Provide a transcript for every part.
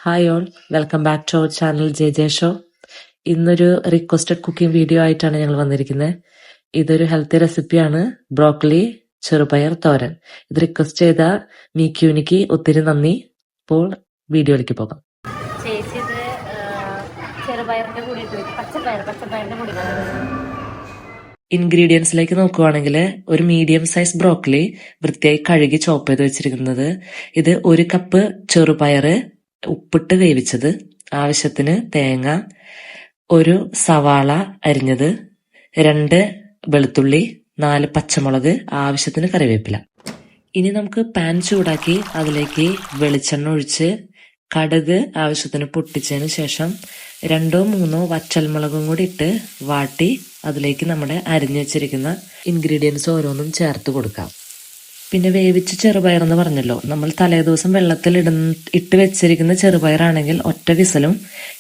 Hi all, welcome back to our channel J show. ഇന്നൊരു requested cooking video ആയിട്ടാണ് ഞങ്ങൾ വന്നിരിക്കുന്നത്. ഇതൊരു ഹെൽത്തി റെസിപ്പിയാണ്, ബ്രോക്കലി ചെറുപയർ തോരൻ. ഇത് റിക്വസ്റ്റ് ചെയ്ത മീക്യൂനിക്ക് ഒത്തിരി നന്ദി. ഇപ്പോൾ വീഡിയോയിലേക്ക് പോകാം. ഇൻഗ്രീഡിയൻസിലേക്ക് നോക്കുവാണെങ്കിൽ ഒരു മീഡിയം സൈസ് ബ്രോക്കലി വൃത്തിയായി കഴുകി ചോപ്പ് ചെയ്ത് വെച്ചിരിക്കുന്നത്. ഇത് 1 കപ്പ് ചെറുപയർ ഉപ്പിട്ട് വേവിച്ചത്, ആവശ്യത്തിന് തേങ്ങ, 1 സവാള അരിഞ്ഞത്, 2 വെളുത്തുള്ളി, 4 പച്ചമുളക്, ആവശ്യത്തിന് കറിവേപ്പില. ഇനി നമുക്ക് പാൻ ചൂടാക്കി അതിലേക്ക് വെളിച്ചെണ്ണ ഒഴിച്ച് കടുക് ആവശ്യത്തിന് പൊട്ടിച്ചതിന് ശേഷം 2-3 വറ്റൽമുളകും കൂടി ഇട്ട് വാട്ടി അതിലേക്ക് നമ്മുടെ അരിഞ്ഞു വെച്ചിരിക്കുന്ന ഇൻഗ്രീഡിയൻസ് ഓരോന്നും ചേർത്ത് കൊടുക്കാം. പിന്നെ വേവിച്ച ചെറുപയർ എന്ന് പറഞ്ഞല്ലോ, നമ്മൾ തലേദിവസം വെള്ളത്തിൽ ഇട്ട് വെച്ചിരിക്കുന്ന ചെറുപയറാണെങ്കിൽ ഒറ്റ വിസലും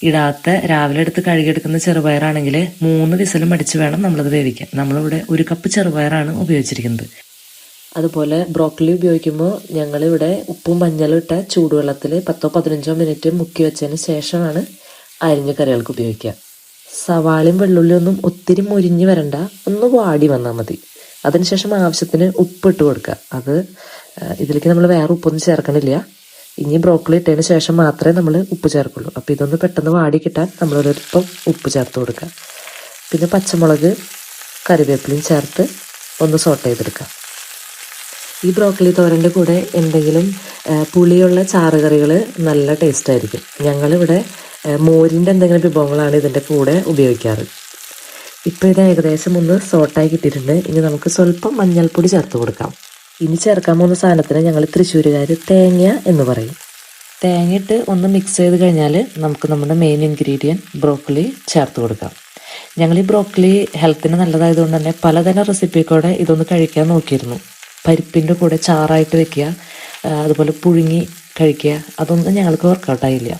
ഇടാത്ത രാവിലെ എടുത്ത് കഴുകിയെടുക്കുന്ന ചെറുപയറാണെങ്കിൽ 3 വിസലും അടിച്ച് വേണം നമ്മളത് വേവിക്കാൻ. നമ്മളിവിടെ 1 കപ്പ് ചെറുപയറാണ് ഉപയോഗിച്ചിരിക്കുന്നത്. അതുപോലെ ബ്രോക്കലി ഉപയോഗിക്കുമ്പോൾ ഞങ്ങളിവിടെ ഉപ്പും മഞ്ഞളും ഇട്ട ചൂടുവെള്ളത്തിൽ 10-15 മിനിറ്റ് മുക്കി വെച്ചതിന് ശേഷമാണ് അരിഞ്ഞ കറികൾക്ക് ഉപയോഗിക്കുക. സവാളയും വെള്ളുള്ളിയും ഒന്നും ഒത്തിരി മുരിഞ്ഞ് വരണ്ട, ഒന്ന് വാടി വന്നാൽ മതി. അതിനുശേഷം ആവശ്യത്തിന് ഉപ്പ് ഇട്ട് കൊടുക്കുക. അത് ഇതിലേക്ക് നമ്മൾ വേറെ ഉപ്പൊന്നും ചേർക്കണില്ല. ഇനി ബ്രോക്കലി ഇട്ടതിന് ശേഷം മാത്രമേ നമ്മൾ ഉപ്പ് ചേർക്കുള്ളൂ. അപ്പോൾ ഇതൊന്ന് പെട്ടെന്ന് വാടി കിട്ടാൻ നമ്മളൊരൽപ്പം ഉപ്പ് ചേർത്ത് കൊടുക്കുക. പിന്നെ പച്ചമുളക്, കറിവേപ്പിലയും ചേർത്ത് ഒന്ന് സോട്ട് ചെയ്തെടുക്കാം. ഈ ബ്രോക്കലി തോരൻ്റെ കൂടെ എന്തെങ്കിലും പുളിയുള്ള ചാറുകറികൾ നല്ല ടേസ്റ്റ് ആയിരിക്കും. ഞങ്ങളിവിടെ മോരിൻ്റെ എന്തെങ്കിലും വിഭവങ്ങളാണ് ഇതിൻ്റെ കൂടെ ഉപയോഗിക്കാറ്. ഇപ്പോൾ ഇത് ഏകദേശം ഒന്ന് സോട്ടായി കിട്ടിയിട്ടുണ്ട്. ഇനി നമുക്ക് സ്വല്പം മഞ്ഞൾപ്പൊടി ചേർത്ത് കൊടുക്കാം. ഇനി ചേർക്കാൻ പോകുന്ന സാധനത്തിന് ഞങ്ങൾ തൃശ്ശൂരുകാർ തേങ്ങ എന്ന് പറയും. തേങ്ങയിട്ട് ഒന്ന് മിക്സ് ചെയ്ത് കഴിഞ്ഞാൽ നമുക്ക് നമ്മുടെ മെയിൻ ഇൻഗ്രീഡിയൻറ്റ് ബ്രോക്കലി ചേർത്ത് കൊടുക്കാം. ഞങ്ങൾ ഈ ബ്രോക്കലി ഹെൽത്തിന് നല്ലതായതുകൊണ്ട് തന്നെ പലതരം റെസിപ്പിക്കൂടെ ഇതൊന്ന് കഴിക്കാൻ നോക്കിയിരുന്നു. പരിപ്പിൻ്റെ കൂടെ ചാറായിട്ട് വെക്കുക, അതുപോലെ പുഴുങ്ങി കഴിക്കുക, അതൊന്നും ഞങ്ങൾക്ക് വർക്കൗട്ടായില്ല.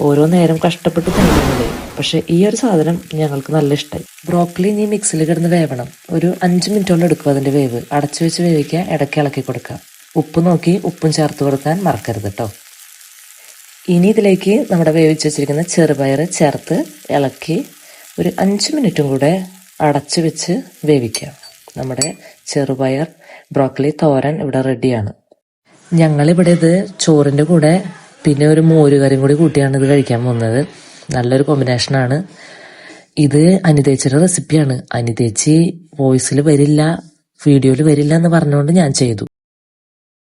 ഓരോ നേരം കഷ്ടപ്പെട്ട് കഴിക്കുന്നുണ്ട്. പക്ഷെ ഈ ഒരു സാധനം ഞങ്ങൾക്ക് നല്ല ഇഷ്ടമായി. ബ്രോക്കലി ഇനി മിക്സിൽ കിടന്ന് വേവണം. ഒരു 5 മിനിറ്റോളം എടുക്കും അതിൻ്റെ വേവ്. അടച്ചു വെച്ച് വേവിക്കുക, ഇടയ്ക്ക് ഇളക്കി കൊടുക്കുക. ഉപ്പ് നോക്കി ഉപ്പും ചേർത്ത് കൊടുക്കാൻ മറക്കരുത് കേട്ടോ. ഇനി ഇതിലേക്ക് നമ്മുടെ വേവിച്ച് വെച്ചിരിക്കുന്ന ചെറുപയർ ചേർത്ത് ഇളക്കി ഒരു 5 മിനിറ്റും കൂടെ അടച്ചു വെച്ച് വേവിക്കുക. നമ്മുടെ ചെറുപയർ ബ്രോക്കലി തോരൻ ഇവിടെ റെഡിയാണ്. ഞങ്ങളിവിടെ ഇത് ചോറിൻ്റെ കൂടെ പിന്നെ ഒരു മോരുകറിയും കൂടി കൂട്ടിയാണ് ഇത് കഴിക്കാൻ പോകുന്നത്. നല്ലൊരു കോമ്പിനേഷനാണ്. ഇത് അനിതേച്ചിയുടെ റെസിപ്പിയാണ്. അനിതേച്ചി വോയിസിൽ വരില്ല, വീഡിയോയിൽ വരില്ല എന്ന് പറഞ്ഞുകൊണ്ട് ഞാൻ ചെയ്തു.